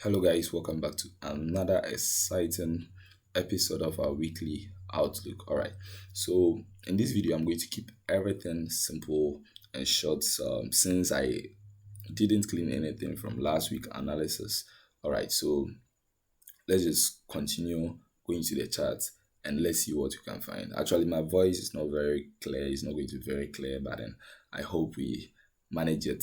Hello, guys, welcome back to another exciting episode of our weekly outlook. All right, so in this video, I'm going to keep everything simple and short since I didn't clean anything from last week analysis. All right, so let's just continue going to the chart and let's see what we can find. Actually, my voice is not very clear, it's not going to be very clear, but then I hope we manage it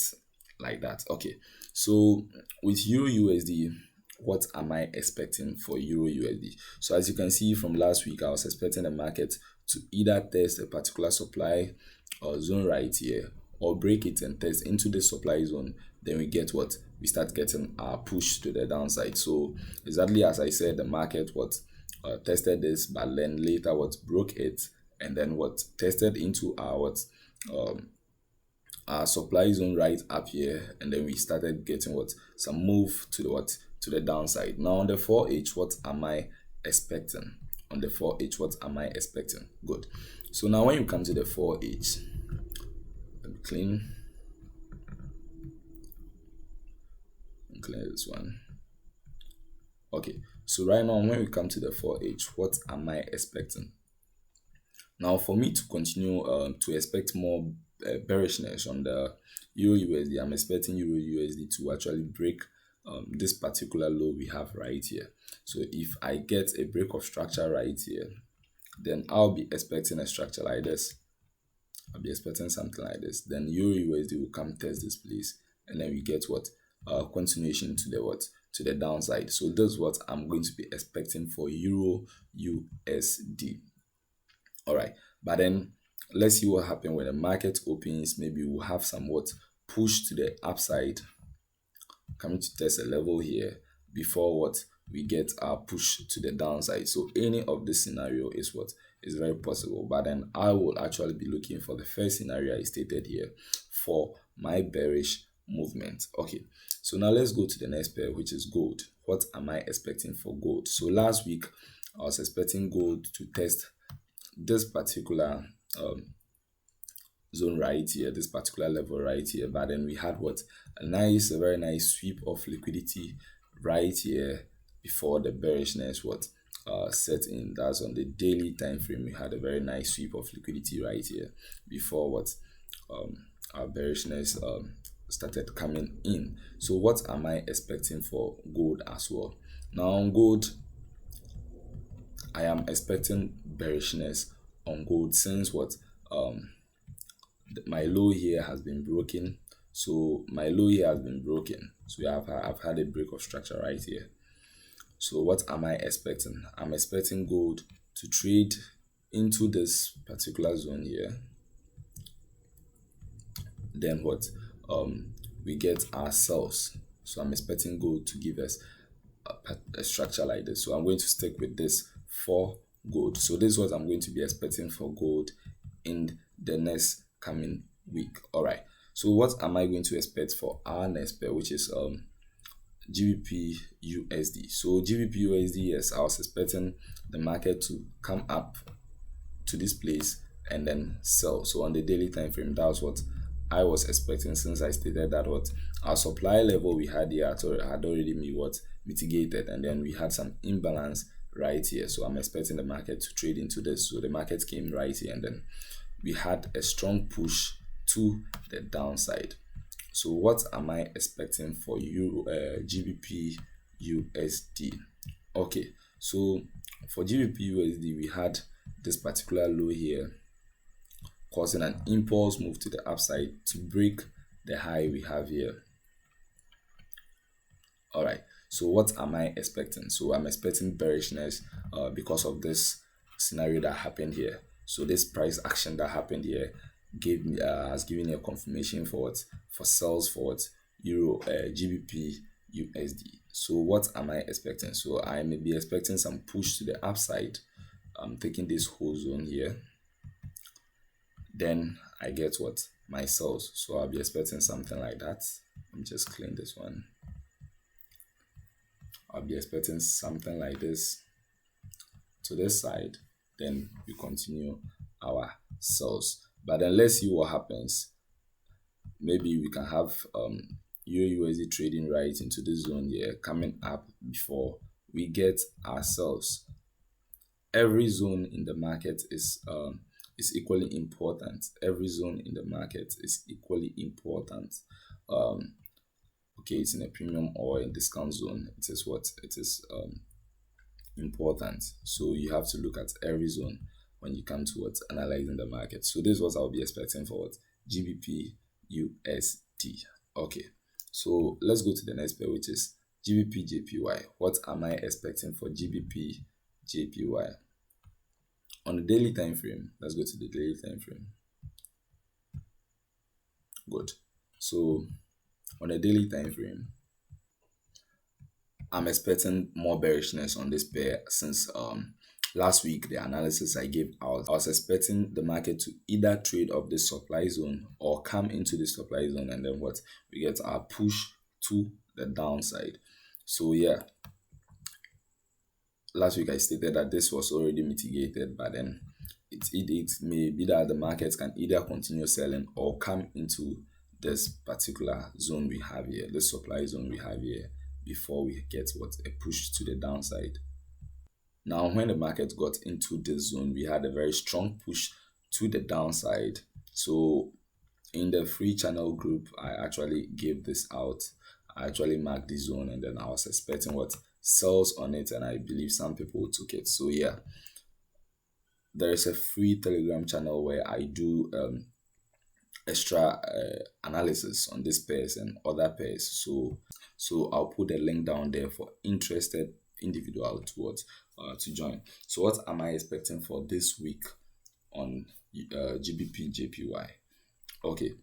like that. Okay, so with Euro USD, what am I expecting for Euro USD? So as you can see from last week, I was expecting the market to either test a particular supply or zone right here, or break it and test into the supply zone. Then we get what we start getting our push to the downside. So exactly as I said, the market tested this, but then later what broke it, and then what tested into um our supply zone right up here, and then we started getting what some move to the downside. Now on the 4H, what am I expecting? On the 4H, what am I expecting? Good. So now when you come to the 4H, let me clean this one. Okay, so right now when we come to the 4H, what am I expecting? Now for me to continue to expect more bearishness on the Euro USD, I'm expecting Euro USD to actually break this particular low we have right here. So if I get a break of structure right here, then I'll be expecting a structure like this. I'll be expecting something like this. Then Euro USD will come test this place, and then we get what continuation to the downside. So this is what I'm going to be expecting for Euro USD. All right, but then let's see what happens when the market opens. Maybe we'll have somewhat push to the upside, coming to test a level here before what we get our push to the downside. So any of this scenario is what is very possible, but then I will actually be looking for the first scenario I stated here for my bearish movement. Okay, so now let's go to the next pair, which is gold. What am I expecting for gold? So last week I was expecting gold to test this particular zone right here, this particular level right here, but then we had what a very nice sweep of liquidity right here before the bearishness set in. That's on the daily time frame. We had a very nice sweep of liquidity right here before our bearishness started coming in. So what am I expecting for gold as well? Now on gold, I am expecting bearishness on gold since my low here has been broken. So my low here has been broken. So I've had a break of structure right here. So what am I expecting? I'm expecting gold to trade into this particular zone here. Then what we get ourselves. So I'm expecting gold to give us a structure like this. So I'm going to stick with this for gold. So this is what I'm going to be expecting for gold in the next coming week. All right, so what am I going to expect for our next pair, which is Gbpjpy-Eurjpy? So Gbpjpy-Eurjpy, yes, I was expecting the market to come up to this place and then sell. So on the daily time frame, that was what I was expecting, since I stated that what our supply level we had here had already mitigated, and then we had some imbalance right here. So I'm expecting the market to trade into this. So the market came right here, and then we had a strong push to the downside. So what am I expecting for Gbpjpy-Eurjpy? Okay, so for Gbpjpy-Eurjpy, we had this particular low here causing an impulse move to the upside to break the high we have here. All right, so what am I expecting? So I'm expecting bearishness because of this scenario that happened here. So this price action that happened here has given me a confirmation for sales for Gbpjpy-Eurjpy. So what am I expecting? So I may be expecting some push to the upside. I'm taking this whole zone here. Then I get my sales. So I'll be expecting something like that. Let me just clean this one. I'll be expecting something like this to this side. Then we continue our sales. But then let's see what happens. Maybe we can have EURUSD trading right into this zone here, coming up before we get ourselves. Every zone in the market is equally important. Every zone in the market is equally important. Um, okay, it's in a premium or a discount zone. It is what it is important. So you have to look at every zone when you come to what analyzing the market. So this is what I'll be expecting for what GBP-USD. Okay, so let's go to the next pair, which is GBP-JPY. What am I expecting for GBP-JPY? On the daily time frame, let's go to the daily time frame. Good. So on a daily time frame, I'm expecting more bearishness on this pair since last week the analysis I gave out. I was expecting the market to either trade up the supply zone or come into the supply zone, and then what we get our push to the downside. So yeah, last week I stated that this was already mitigated, but then it may be that the markets can either continue selling or come into this particular zone we have here, this supply zone we have here, before we get what a push to the downside. Now, when the market got into this zone, we had a very strong push to the downside. So in the free channel group, I actually gave this out. I actually marked the zone, and then I was expecting what sells on it, and I believe some people took it. So yeah, there is a free Telegram channel where I do extra analysis on these pairs and other pairs. So I'll put the link down there for interested individual to join. So what am I expecting for this week on GBP-JPY? Okay,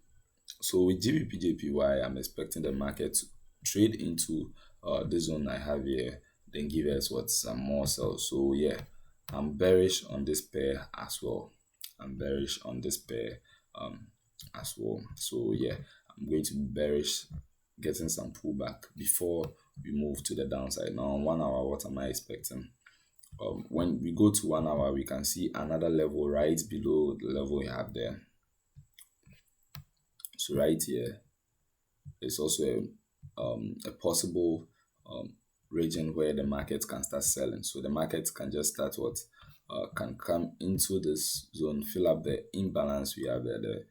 so with GBP-JPY, I'm expecting the market to trade into the zone I have here, then give us what some more sells. So yeah, I'm bearish on this pair as well. I'm bearish on this pair as well. So yeah, I'm going to be bearish, getting some pullback before we move to the downside. Now on 1 hour, what am I expecting? When we go to 1 hour, we can see another level right below the level we have there. So right here, there's also a possible region where the market can start selling. So the market can just start can come into this zone, fill up the imbalance we have there.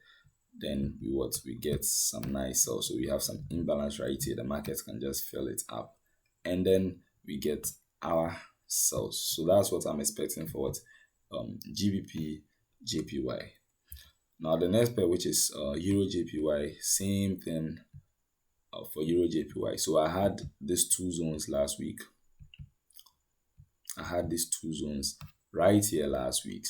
Then we get some nice sell. So we have some imbalance right here. The market can just fill it up, and then we get our sells. So that's what I'm expecting for what GBP-JPY. Now the next pair, which is Euro-JPY, same thing for Euro-JPY. So I had these two zones last week. I had these two zones right here last week,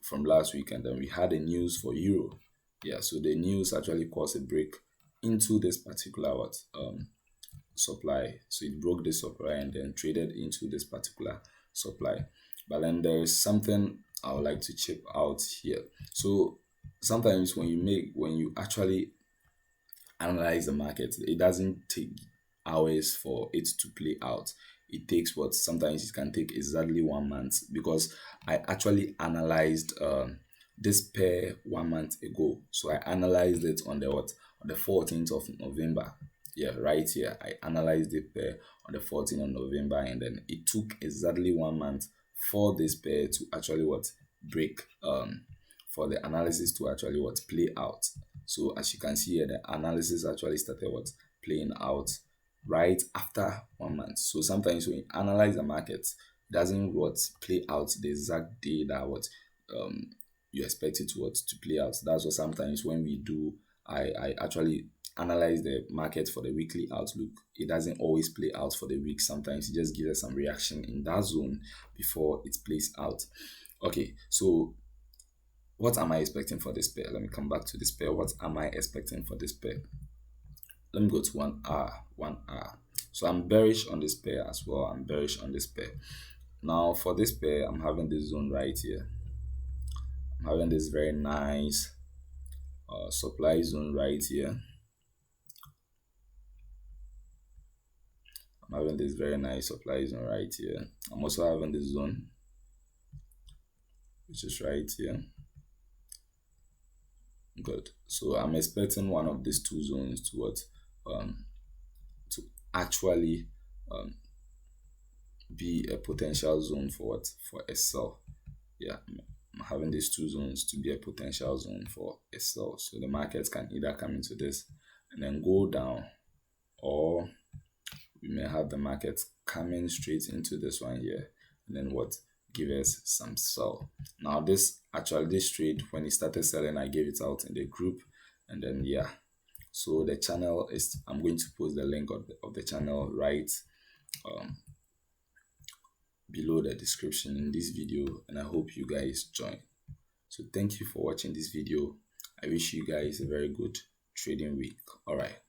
from last week, and then we had a news for Euro. Yeah, so the news actually caused a break into this particular supply. So it broke the supply and then traded into this particular supply. But then there is something I would like to chip out here. So sometimes when you actually analyze the market, it doesn't take hours for it to play out. It takes sometimes it can take exactly 1 month, because I actually analyzed this pair 1 month ago. So I analyzed it on the 14th of November. Yeah, right here I analyzed the pair on the 14th of November, and then it took exactly 1 month for this pair to actually break, for the analysis to actually play out. So as you can see here, the analysis actually started playing out right after 1 month. So sometimes when you analyze the market, it doesn't play out the exact day that you expect it to play out. That's what sometimes when we do, I actually analyze the market for the weekly outlook. It doesn't always play out for the week. Sometimes it just gives us some reaction in that zone before it plays out. Okay, so what am I expecting for this pair? Let me come back to this pair. What am I expecting for this pair? Let me go to 1 hour. 1 hour. So I'm bearish on this pair as well. I'm bearish on this pair. Now for this pair, I'm having this zone right here. I'm having this very nice supply zone right here. I'm having this very nice supply zone right here. I'm also having this zone, which is right here. Good. So I'm expecting one of these two zones to um, to actually um, be a potential zone for what, for a sell. Yeah, I'm having these two zones to be a potential zone for a sell. So the markets can either come into this and then go down, or we may have the market coming straight into this one here and then what, give us some sell. Now this trade, when it started selling, I gave it out in the group, and then yeah, so the channel is, I'm going to post the link of the channel right below the description in this video, and I hope you guys join. So thank you for watching this video. I wish you guys a very good trading week. All right.